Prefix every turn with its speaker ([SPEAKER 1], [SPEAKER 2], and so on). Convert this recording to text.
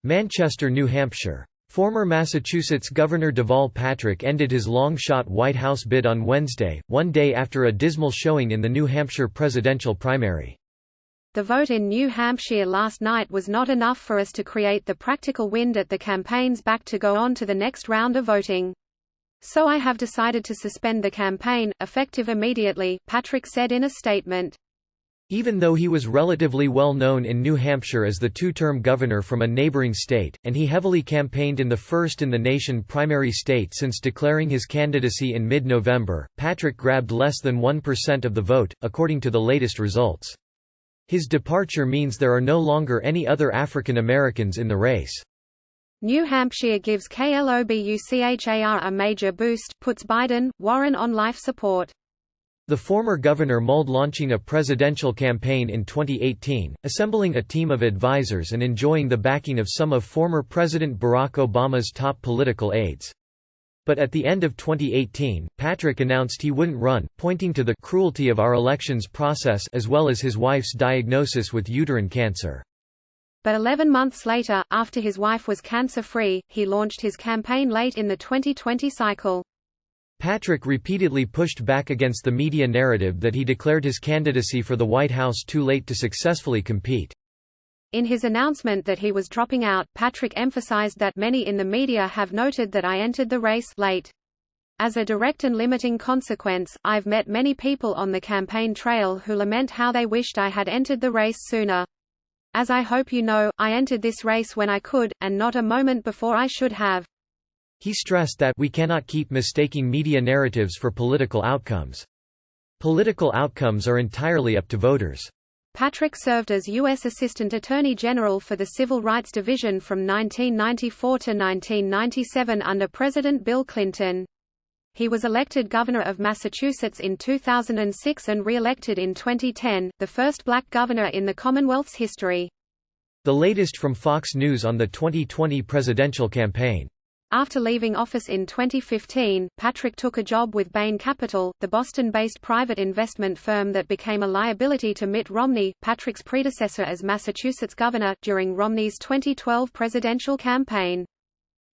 [SPEAKER 1] Manchester, New Hampshire. Former Massachusetts Governor Deval Patrick ended his long-shot White House bid on Wednesday, one day after a dismal showing in the New Hampshire presidential primary.
[SPEAKER 2] The vote in New Hampshire last night was not enough for us to create the practical wind at the campaign's back to go on to the next round of voting. So I have decided to suspend the campaign, effective immediately, Patrick said in a statement.
[SPEAKER 1] Even though he was relatively well known in New Hampshire as the two-term governor from a neighboring state, and he heavily campaigned in the first-in-the-nation primary state since declaring his candidacy in mid-November, Patrick grabbed less than 1% of the vote, according to the latest results. His departure means there are no longer any other African Americans in the race.
[SPEAKER 2] New Hampshire gives KLOBUCHAR a major boost, puts Biden, Warren on life support.
[SPEAKER 1] The former governor mulled launching a presidential campaign in 2018, assembling a team of advisors and enjoying the backing of some of former President Barack Obama's top political aides. But at the end of 2018, Patrick announced he wouldn't run, pointing to the cruelty of our elections process as well as his wife's diagnosis with uterine cancer.
[SPEAKER 2] But 11 months later, after his wife was cancer-free, he launched his campaign late in the 2020 cycle.
[SPEAKER 1] Patrick repeatedly pushed back against the media narrative that he declared his candidacy for the White House too late to successfully compete.
[SPEAKER 2] In his announcement that he was dropping out, Patrick emphasized that many in the media have noted that I entered the race late. As a direct and limiting consequence, I've met many people on the campaign trail who lament how they wished I had entered the race sooner. As I hope you know, I entered this race when I could, and not a moment before I should have.
[SPEAKER 1] He stressed that we cannot keep mistaking media narratives for political outcomes. Political outcomes are entirely up to voters.
[SPEAKER 2] Patrick served as U.S. Assistant Attorney General for the Civil Rights Division from 1994 to 1997 under President Bill Clinton. He was elected governor of Massachusetts in 2006 and re-elected in 2010, the first black governor in the Commonwealth's history.
[SPEAKER 1] The latest from Fox News on the 2020 presidential campaign.
[SPEAKER 2] After leaving office in 2015, Patrick took a job with Bain Capital, the Boston-based private investment firm that became a liability to Mitt Romney, Patrick's predecessor as Massachusetts governor, during Romney's 2012 presidential campaign.